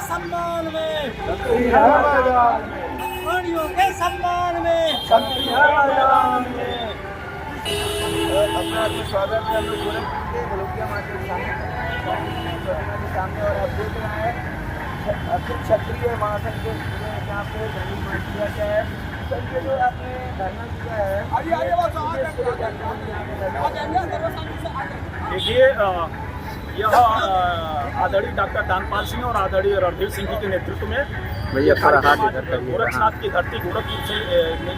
सम्मान में, शक्ति है मैदान में, प्राणियों के सम्मान में, शक्ति है मैदान में। अपना जो स्वागत है हम लोग गोरखपुर के भलोकिया मार्केट के सामने और आप देख रहे हैं अखिल क्षत्रिय महासंघ के यहाँ पे धरना मार्च किया गया है। सर ये जो आपने धरना किया है देखिए, यह आदरणीय डॉक्टर दानपाल सिंह और आदरणीय रणधीर सिंह जी के नेतृत्व में गोरखनाथ की धरती गोरखपुर से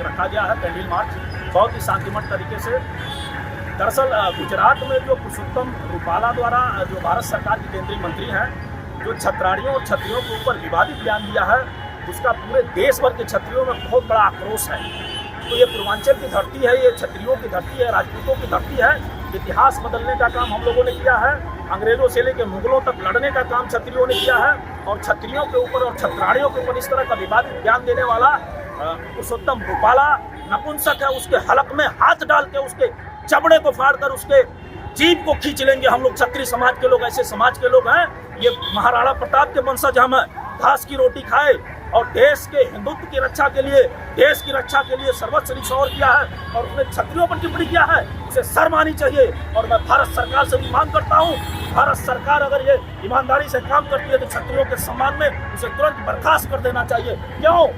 रखा गया है कैंडल मार्च, बहुत ही शांतिमय तरीके से। दरअसल गुजरात में जो पुरुषोत्तम रूपाला द्वारा जो भारत सरकार के केंद्रीय मंत्री हैं, जो छत्राणियों और क्षत्रियों के ऊपर विवादित बयान दिया है, उसका पूरे देश भर के क्षत्रियों में बहुत बड़ा आक्रोश है। तो ये पूर्वांचल की धरती है, ये क्षत्रियों की धरती है, राजपूतों की धरती है। इतिहास बदलने का काम हम लोगों ने किया है, अंग्रेजों से लेकर मुगलों तक लड़ने का काम क्षत्रियों ने किया है। और क्षत्रियों के ऊपर और छत्राणियों के ऊपर इस तरह का विवादित बयान देने वाला पुरुषोत्तम रूपाला नपुंसक है। उसके हलक में हाथ डाल के उसके चमड़े को फाड़कर उसके जीभ को खींच लेंगे हम लोग। क्षत्रिय समाज के लोग ऐसे समाज के लोग हैं। ये महाराणा प्रताप के वंशज हम हैं, घास की रोटी खाए और देश के हिंदुत्व की रक्षा के लिए, देश की रक्षा के लिए सर्वस्व न्यौछावर किया है और उसने क्षत्रियों पर टिप्पणी किया है। उसे शर्म आनी चाहिए। और मैं भारत सरकार से भी मांग करता हूँ, भारत सरकार अगर ये ईमानदारी से काम करती है तो क्षत्रियों के सम्मान में उसे तुरंत बर्खास्त कर देना चाहिए। क्यों?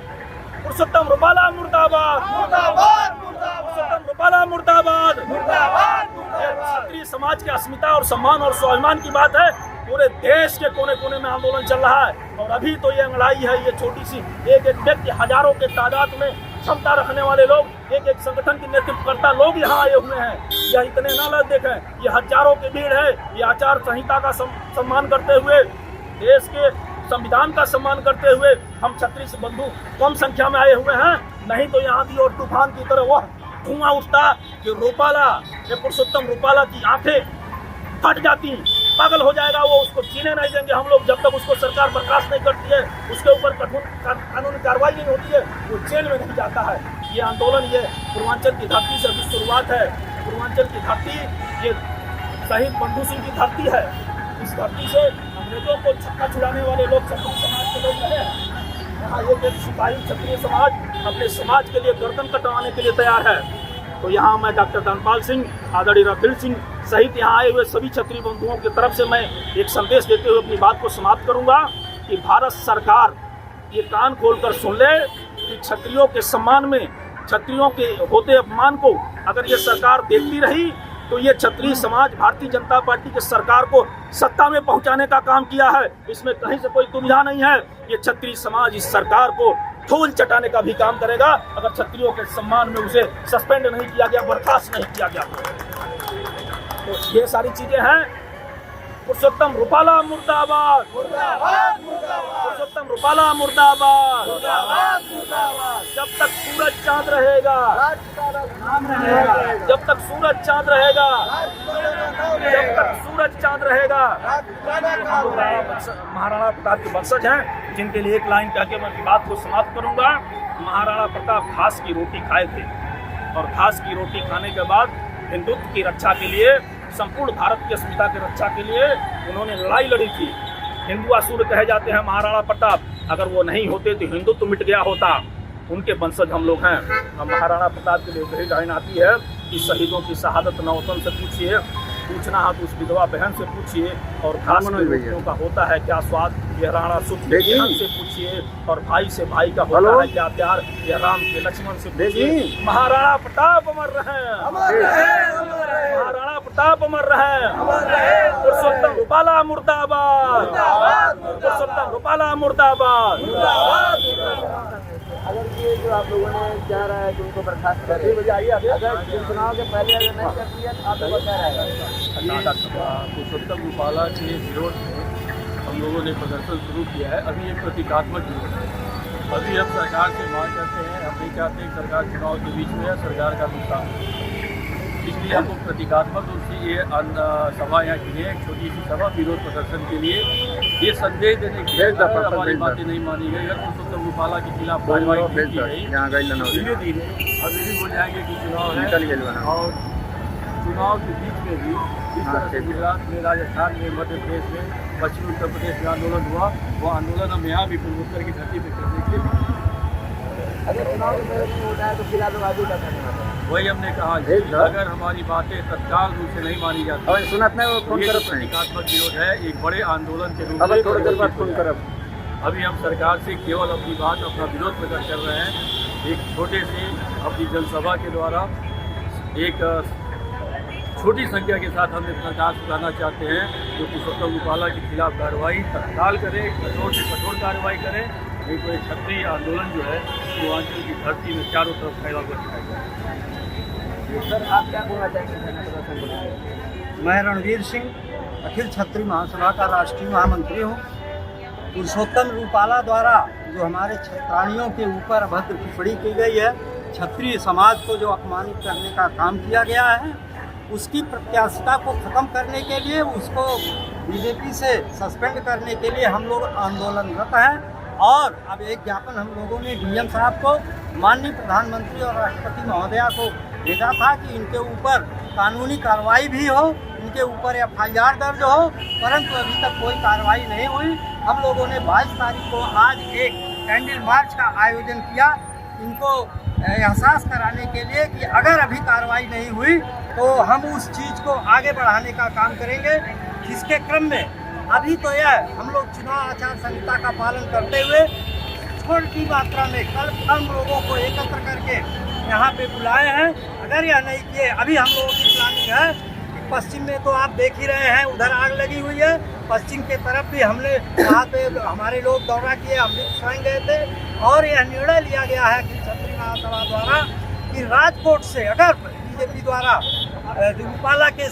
पुरुषोत्तम रूपाला मुर्दाबाद, पुरुषोत्तम रूपाला मुर्दाबाद, क्षत्रिय समाज की अस्मिता और सम्मान और स्वाभिमान की बात है। पूरे देश के कोने कोने में आंदोलन चल रहा है और अभी तो ये लड़ाई है, ये छोटी सी एक एक व्यक्ति, हजारों के तादाद में क्षमता रखने वाले लोग, एक एक संगठन के नेतृत्वकर्ता लोग यहाँ आए हुए हैं। यह इतने ना लोग देखें, ये हजारों की भीड़ है। ये आचार संहिता का सम्मान करते हुए, देश के संविधान का सम्मान करते हुए हम क्षत्रिय बंधु कम संख्या में आए हुए हैं। नहीं तो यहाँ की और तूफान की तरह वह धुआं उठता कि रूपाला, ये पुरुषोत्तम रूपाला की आंखें फट जाती, पागल हो जाएगा वो। उसको जीने नहीं देंगे हम लोग जब तक उसको सरकार बर्खास्त नहीं करती है, उसके ऊपर कठोर कानूनी कार्रवाई नहीं होती है, वो जेल में नहीं जाता है। ये आंदोलन ये पूर्वांचल की धरती से अभी शुरुआत है। पूर्वांचल की धरती ये शहीद बंधु सिंह की धरती है। इस धरती से अंग्रेजों को छक्का छुड़ाने वाले लोग क्षत्रिय समाज के लोग रहे हैं। यहाँ एक सिपाही क्षत्रिय समाज अपने समाज के लिए गर्दन कटवाने के लिए तैयार है। तो यहाँ मैं डॉक्टर दानपाल सिंह, आदरणीय रणधीर सिंह सहित यहाँ आए हुए सभी क्षत्रिय बंधुओं की तरफ से मैं एक संदेश देते हुए अपनी बात को समाप्त करूँगा कि भारत सरकार ये कान खोलकर सुन ले कि क्षत्रियों के सम्मान में, क्षत्रियों के होते अपमान को अगर ये सरकार देखती रही तो ये क्षत्रिय समाज भारतीय जनता पार्टी के सरकार को सत्ता में पहुंचाने का काम किया है। इसमें कहीं से कोई दुविधा नहीं है। ये क्षत्रिय समाज इस सरकार को धूल चटाने का भी काम करेगा अगर क्षत्रियों के सम्मान में उसे सस्पेंड नहीं किया गया, बर्खास्त नहीं किया गया। तो ये सारी चीजें हैं। पुरुषोत्तम रूपाला मुर्दाबाद, पुरुषोत्तम रूपाला मुर्दाबाद। जब तक सूरज चांद रहेगा, जब तक सूरज चांद रहेगा, जब तक सूरज चांद रहेगा। महाराणा प्रताप के वंशज हैं जिनके लिए एक लाइन कह के मैं बात को समाप्त करूंगा। महाराणा प्रताप घास की रोटी खाए थे और घास की रोटी खाने के बाद हिंदुत्व की रक्षा के लिए, संपूर्ण भारत की अस्मिता की रक्षा के लिए उन्होंने लड़ाई लड़ी थी। हिंदू असुर कहे जाते हैं महाराणा प्रताप। अगर वो नहीं होते तो हिंदुत्व मिट गया होता। उनके वंशज हम लोग हैं। अब महाराणा प्रताप के लिए वही लाइन आती है कि शहीदों की शहादत नौतन से पूछिए, पूछना है तो उस विधवा बहन से पूछिए, और घास की रोटियों का होता है क्या स्वाद, यह राणा सुख के बहन से पूछिए, और भाई से भाई का होता है क्या प्यार, यह राम के लक्ष्मण से पूछिए। महाराणा प्रताप अमर रहे, महाराणा प्रताप अमर रहे। पुरुषोत्तम रूपाला मुर्दाबाद, पुरुषोत्तम रूपाला मुर्दाबाद। अगर ये जो आप लोगों ने चाह रहा है कि उनको बर्खास्त कर दी, अगर चुनाव के पहले अगर नहीं कर दिया तो आप लोग क्या रहेगा? पुरुषोत्तम रूपाला के विरोध में हम लोगों ने प्रदर्शन शुरू किया है। अभी ये प्रतीकात्मक विरोध है। अभी हम सरकार से मांग करते हैं, हम नहीं चाहते कि सरकार चुनाव के बीच में सरकार का नुकसान हो। इसलिए हमको प्रतीकात्मक रूप से ये सभा यहाँ की है, एक छोटी सी सभा विरोध प्रदर्शन के लिए, ये संदेश देने के लिए हमारी बातें नहीं मानी गई। अगर पुरुषोत्तम रूपाला के खिलाफ कार्रवाई की गई धीरे धीरे अभी भी बोल जाएंगे कि चुनाव है, और चुनाव के बीच में भी इस तरह से गुजरात में, राजस्थान में, मध्य प्रदेश में पश्चिमी उत्तर प्रदेश में आंदोलन हुआ, वो आंदोलन हम यहाँ भी पूर्वोत्तर की धरती पर करने के लिए अगर चुनाव के पहले नहीं होता है तो फिलहाल लोग आगे क्या करने वाले हैं? वही हमने कहा कि अगर हमारी बातें तत्काल रूप से नहीं मानी जाती और सुनत में वो फोन ये करो प्रतीकात्मक विरोध है, एक बड़े आंदोलन के रूप अब में थोड़ी देर बाद फोन करो। अभी हम सरकार से केवल अपनी बात, अपना विरोध प्रकट कर रहे हैं। एक छोटे से अपनी जनसभा के द्वारा एक छोटी संख्या के साथ हम सरकार से कहना चाहते हैं जो पुरुषोत्तम रूपाला के खिलाफ कार्रवाई तत्काल करे, कठोर से कठोर कार्रवाई करें, नहीं तो एक क्षत्रिय आंदोलन जो है पूर्वांचल की धरती में चारों तरफ फैला हुआ दिखाई देगा। सर आप क्या बोलना चाहेंगे धरना प्रदर्शन को लेकर? मैं रणवीर सिंह अखिल क्षत्रिय महासभा का राष्ट्रीय महामंत्री हूँ। पुरुषोत्तम रूपाला द्वारा जो हमारे क्षत्राणियों के ऊपर अभद्र टिप्पणी की गई है, क्षत्रिय समाज को जो अपमानित करने का काम किया गया है, उसकी प्रत्याशिता को ख़त्म करने के लिए, उसको बीजेपी से सस्पेंड करने के लिए हम लोग आंदोलनरत हैं। और अब एक ज्ञापन हम लोगों ने डीएम साहब को, माननीय प्रधानमंत्री और राष्ट्रपति महोदया को भेजा था कि इनके ऊपर कानूनी कार्रवाई भी हो, इनके ऊपर एफआईआर दर्ज हो, परंतु अभी तक कोई कार्रवाई नहीं हुई। हम लोगों ने 22 तारीख को आज एक कैंडल मार्च का आयोजन किया, इनको एहसास कराने के लिए कि अगर अभी कार्रवाई नहीं हुई तो हम उस चीज़ को आगे बढ़ाने का काम करेंगे। जिसके क्रम में अभी तो यह हम लोग चुनाव आचार संहिता का पालन करते हुए छोटी मात्रा में कम लोगों को एकत्र करके यहाँ पे बुलाए हैं। अगर यह नहीं किए, अभी हम लोगों की प्लानिंग है कि पश्चिम में तो आप देख ही रहे हैं, उधर आग लगी हुई है। पश्चिम के तरफ भी हमने वहाँ पे हमारे लोग दौरा किए, हम भी स्वयं गए थे और यह निर्णय लिया गया है कि क्षत्रिय महासभा द्वारा कि राजकोट से अगर बीजेपी द्वारा रूपाला के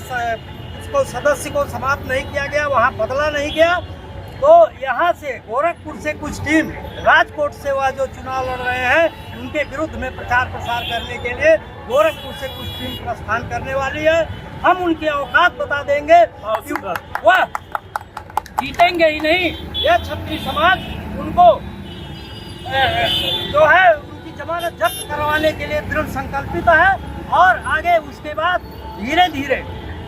उसको सदस्य को समाप्त नहीं किया गया, वहाँ बदला नहीं गया, तो यहाँ से गोरखपुर से कुछ टीम राजकोट से वह जो चुनाव लड़ रहे हैं उनके विरुद्ध में प्रचार प्रसार करने के लिए गोरखपुर से कुछ टीम प्रस्थान करने वाली है। हम उनके औकात बता देंगे कि वह जीतेंगे ही नहीं। यह क्षत्रिय समाज उनको जो है उनकी जमानत जब्त करवाने के लिए दृढ़ संकल्पित है। और आगे उसके बाद धीरे धीरे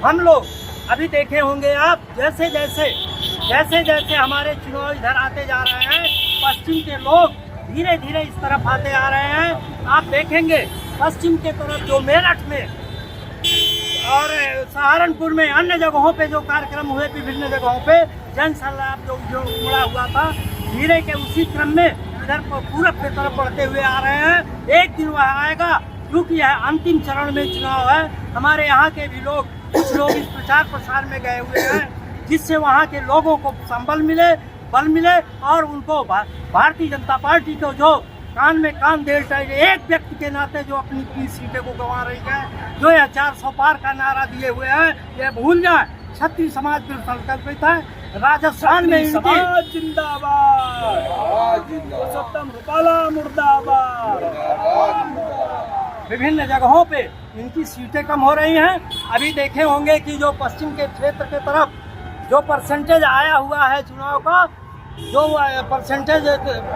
हम लोग अभी देखे होंगे आप, जैसे जैसे हमारे चुनाव इधर आते जा रहे हैं, पश्चिम के लोग धीरे धीरे इस तरफ आते आ रहे हैं। आप देखेंगे पश्चिम के तरफ जो मेरठ में और सहारनपुर में अन्य जगहों पे जो कार्यक्रम हुए, विभिन्न जगहों पे जन सलाह जो उमड़ा हुआ था, धीरे के उसी क्रम में इधर पूरब की तरफ बढ़ते हुए आ रहे हैं। एक दिन वह आएगा, क्योंकि यह अंतिम चरण में चुनाव है। हमारे यहाँ के भी लोग, कुछ लोग इस प्रचार प्रसार में गए हुए हैं, जिससे वहाँ के लोगों को संबल मिले, बल मिले और उनको भारतीय जनता पार्टी को जो कान में कान दे एक व्यक्ति के नाते जो अपनी 30 सीटें को गंवा रही है, जो यह 400 पार का नारा दिए हुए हैं, यह भूल जाए। क्षत्रिय समाज पर संकल्पित है। राजस्थान में समाज जिंदाबाद, पुरुषोत्तम रूपाला मुर्दाबाद। विभिन्न जगहों पे इनकी सीटें कम हो रही हैं। अभी देखे होंगे कि जो पश्चिम के क्षेत्र के तरफ जो परसेंटेज आया हुआ है चुनाव का, जो परसेंटेज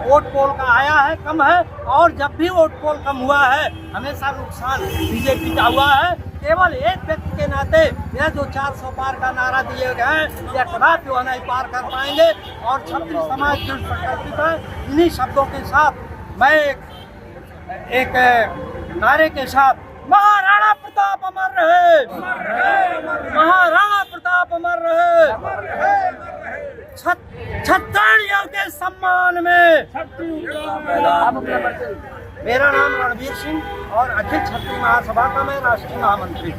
वोट पोल का आया है, कम है। और जब भी वोट पोल कम हुआ है, हमेशा नुकसान बीजेपी का हुआ है। केवल एक व्यक्ति के नाते यह जो 400 पार का नारा दिए गए हैं, यह कदापि वह नहीं पार कर पाएंगे। और क्षत्रिय समाज जो संकल्पित है, इन्हीं शब्दों के साथ मैं एक नारे के साथ, महाराणा प्रताप अमर रहे, महाराणा प्रताप अमर रहे, क्षत्रियों के सम्मान में। मेरा नाम रणवीर सिंह और अखिल क्षत्रिय महासभा का मैं राष्ट्रीय महामंत्री।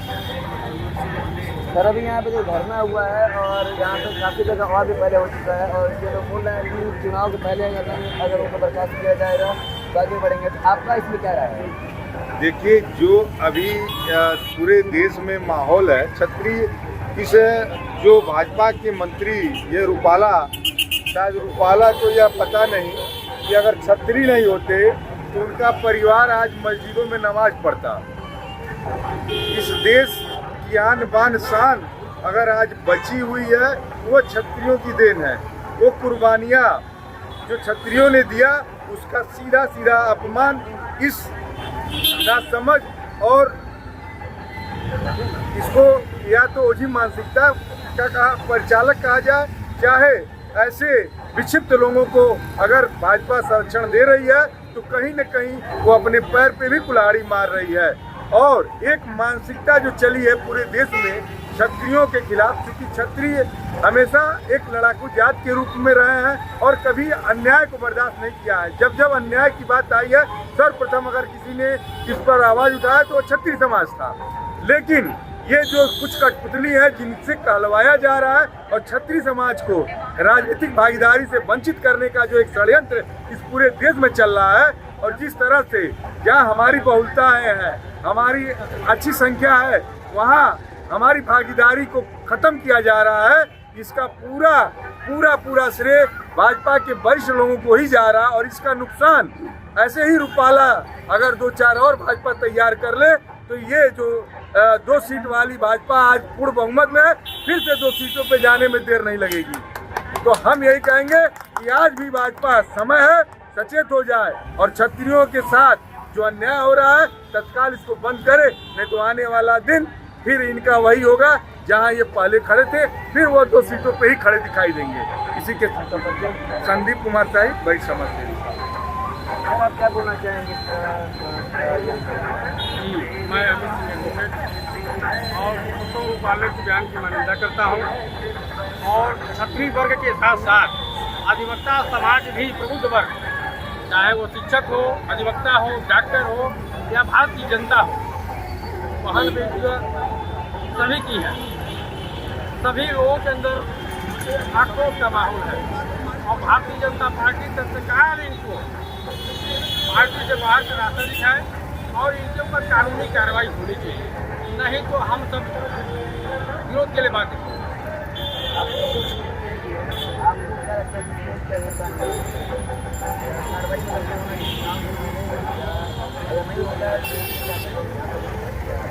सर अभी यहाँ पे जो धरना हुआ है और यहाँ पे काफ़ी जगह और भी पहले हो चुका है, और ये लोग बोल रहे हैं कि चुनाव के पहले अगर उनको बर्खास्त किया जाएगा तो आगे बढ़ेंगे, तो आपका इसमें क्या राय है? देखिए, जो अभी पूरे देश में माहौल है, क्षत्रिय इस जो भाजपा के मंत्री ये रूपाला, शायद रूपाला को यह पता नहीं कि अगर क्षत्रिय नहीं होते तो उनका परिवार आज मस्जिदों में नमाज पढ़ता। इस देश की आन बान शान अगर आज बची हुई है, वो क्षत्रियों की देन है। वो कुर्बानियाँ जो क्षत्रियों ने दिया, उसका सीधा सीधा अपमान इस नासमझ और इसको या तो ओझी मानसिकता का परिचालक कहा जाए चाहे ऐसे विक्षिप्त लोगों को अगर भाजपा संरक्षण दे रही है तो कहीं न कहीं वो अपने पैर पे भी कुल्हाड़ी मार रही है। और एक मानसिकता जो चली है पूरे देश में क्षत्रियों के खिलाफ, क्योंकि क्षत्रिय हमेशा एक लड़ाकू जात के रूप में रहे हैं और कभी अन्याय को बर्दाश्त नहीं किया है। जब जब अन्याय की बात आई है, सर्वप्रथम अगर किसी ने इस पर आवाज उठाया तो क्षत्रिय समाज था। लेकिन ये जो कुछ कठपुतली है जिनसे कहलवाया जा रहा है और क्षत्रिय समाज को राजनीतिक भागीदारी से वंचित करने का जो एक षड्यंत्र इस पूरे देश में चल रहा है, और जिस तरह से जहाँ हमारी बहुलता है, हमारी अच्छी संख्या है, वहाँ हमारी भागीदारी को खत्म किया जा रहा है, इसका पूरा श्रेय भाजपा के वरिष्ठ लोगों को ही जा रहा है। और इसका नुकसान ऐसे ही रूपाला अगर 2-4 और भाजपा तैयार कर ले तो ये जो 2 सीट वाली भाजपा आज पूर्ण बहुमत में है, फिर से 2 सीटों पे जाने में देर नहीं लगेगी। तो हम यही कहेंगे कि आज भी भाजपा समय है, सचेत हो जाए और क्षत्रियों के साथ जो अन्याय हो रहा है तत्काल इसको बंद करे, नहीं तो आने वाला दिन फिर इनका वही होगा जहां ये पहले खड़े थे, फिर वो 2 सीटों पे ही खड़े दिखाई देंगे। इसी के संदीप कुमार साहिब बड़ी समझ से। आप क्या बोलना चाहेंगे? मैं अमित सिंह एडवोकेट और पुरुषोत्तम रूपाला के बयान की मान्यता करता हूँ और क्षत्रिय वर्ग के साथ साथ अधिवक्ता समाज भी प्रबुद्ध वर्ग, चाहे वो शिक्षक हो, अधिवक्ता हो, डॉक्टर हो या भारतीय जनता हो, पहल बेटियाँ सभी की है। सभी लोगों के अंदर आक्रोश का माहौल है और भारतीय जनता पार्टी तत्काल इनको पार्टी से बाहर का रास्ता दिखाए और इनके ऊपर कानूनी कार्रवाई होनी चाहिए, नहीं तो हम सब विरोध के लिए बात करें।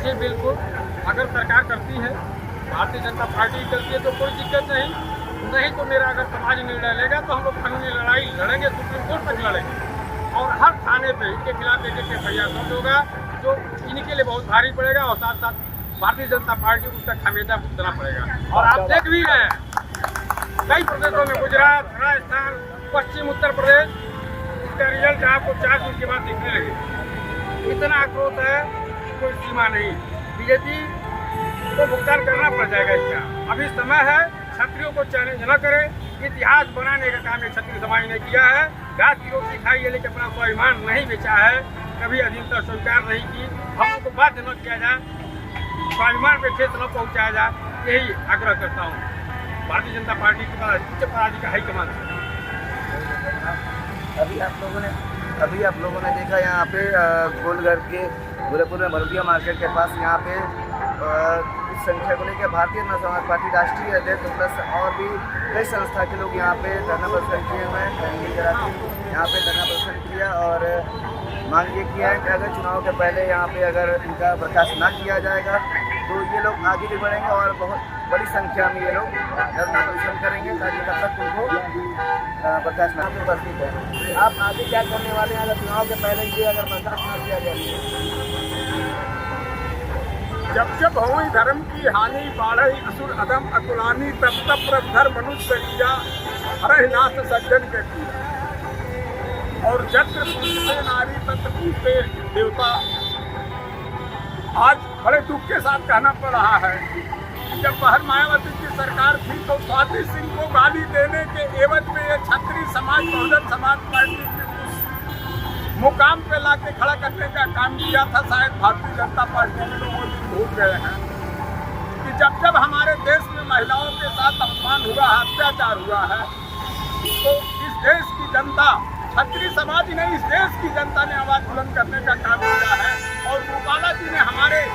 जी बिल्कुल, अगर सरकार करती है, भारतीय जनता पार्टी करती है तो कोई दिक्कत नहीं तो मेरा अगर समाज निर्णय लेगा तो हम लोग कानूनी लड़ाई लड़ेंगे, सुप्रीम कोर्ट तक लड़ेंगे और हर थाने पे इनके खिलाफ एक एफआईआर दर्ज होगा जो इनके लिए बहुत भारी पड़ेगा और साथ साथ भारतीय जनता पार्टी को उसका खामियाजा भुगतना पड़ेगा। और आप देख भी रहे हैं कई प्रदेशों में, गुजरात, राजस्थान, पश्चिम उत्तर प्रदेश, इसका रिजल्ट आपको 4 दिन के बाद दिखने लगे। इतना आक्रोश है कोई सीमा नहीं, बीजेपी को भुगतान करना पड़ जाएगा इसका। अभी समय है, क्षत्रियों को चैलेंज न करें, इतिहास बनाने का काम क्षत्रिय समाज ने किया है। घास की रोटी खाई है लेकिन अपना स्वाभिमान नहीं बेचा है, कभी अधीनता स्वीकार नहीं की, हम लोग को बाध्य न किया जाए, स्वाभिमान पे ठेस न पहुँचाया जाए, यही आग्रह करता हूँ भारतीय जनता पार्टी की पार्टी का हाईकमान से। अभी आप लोगों ने देखा यहाँ पे गोलघर के गोरखपुर में बलदिया मार्केट के पास यहाँ पे इस संख्या को लेकर भारतीय जनता समाज पार्टी राष्ट्रीय अध्यक्ष प्लस और भी कई संस्था के लोग यहाँ पे धरना प्रदर्शन किए हुए हैं। यहाँ पे धरना प्रदर्शन किया और मांग ये किया है कि अगर चुनाव के पहले यहाँ पे अगर इनका बर्खास्त ना किया जाएगा तो ये लोग आगे भी बढ़ेंगे और बहुत बड़ी संख्या में ये लोग धरना प्रदर्शन करेंगे ताकि तब तक उनको बर्खास्त ना उपस्थित है। आप आगे क्या करने वाले हैं अगर चुनाव के पहले ये अगर बर्खास्त ना किया जाए? जब जब होई धर्म की हानि, बाढ़ई असुर अदम अकुलानी, तब तब प्रधर मनुष्य किया, हरहि नाथ सज्जन के किया। और जत्र पूजते नारी तत्र पूजते देवता। आज बड़े दुख के साथ कहना पड़ रहा है कि जब बाहर मायावती की सरकार थी तो स्वाति सिंह को गाली देने के एवज में ये क्षत्रिय समाज बहुजन समाज पार्टी के मुकाम पे लाके खड़ा करने का काम किया था। शायद भारतीय जनता पार्टी के लोग भूल गए हैं कि जब जब हमारे देश में महिलाओं के साथ अपमान हुआ, अत्याचार हुआ है, तो इस देश की जनता, क्षत्रिय समाज ही नहीं, इस देश की जनता ने आवाज बुलंद करने का काम किया है। और रूपाला जी ने हमारे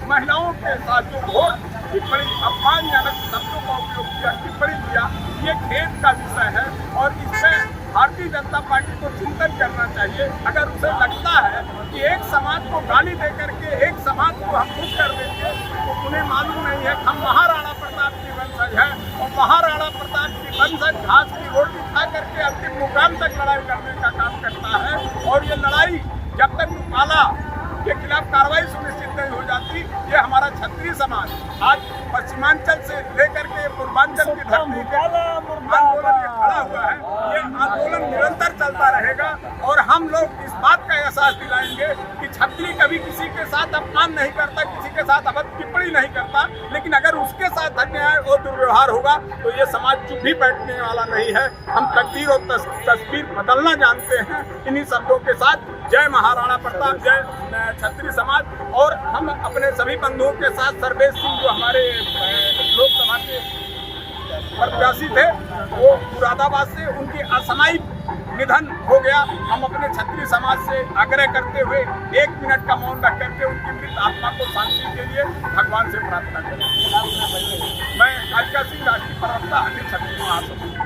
महिलाओं के साथ जो घोर टिप्पणी, अपमानजनक शब्दों का उपयोग किया, टिप्पणी किया, ये खेद का विषय है और इसमें भारतीय जनता पार्टी को चिंतन करना चाहिए। अगर उसे लगता है कि एक समाज को गाली दे करके एक समाज को हम खुश कर देंगे तो उन्हें मालूम नहीं है हम महाराणा प्रताप की वंशज है और महाराणा प्रताप की वंशज घास की रोटी खा करके अंतिम मुकाम तक लड़ाई करने का काम करता है। और ये लड़ाई जब तक रूपाला के खिलाफ कार्रवाई सुनिश्चित नहीं हो जाती, ये हमारा क्षत्रिय समाज आज पश्चिमांचल से लेकर के पूर्वांचल की धरती के आंदोलन ये खड़ा हुआ है। ये आंदोलन निरंतर चलता रहेगा और हम लोग इस बात का एहसास दिलाएंगे कि क्षत्रिय कभी किसी के साथ अपमान नहीं करता, किसी के साथ अभद्र टिप्पणी नहीं करता, लेकिन अगर उसके साथ अन्याय और दुर्व्यवहार होगा तो ये समाज चुप भी बैठने वाला नहीं है। हम तकदीर और तस्वीर बदलना जानते हैं। इन्हीं शब्दों के साथ जय महाराणा प्रताप, जय क्षत्रिय समाज। और हम अपने सभी बंधुओं के साथ सर्वेश सिंह जो हमारे लोकसभा के प्रत्याशी थे, वो मुरादाबाद से उनकी असामयिक निधन हो गया। हम अपने क्षत्रिय समाज से आग्रह करते हुए 1 मिनट का मौन रख करके उनकी मृत आत्मा को शांति के लिए भगवान से प्रार्थना करें। मैं कालिका सिंह, राष्ट्रीय प्रवक्ता, अखिल क्षत्रिय महासभा।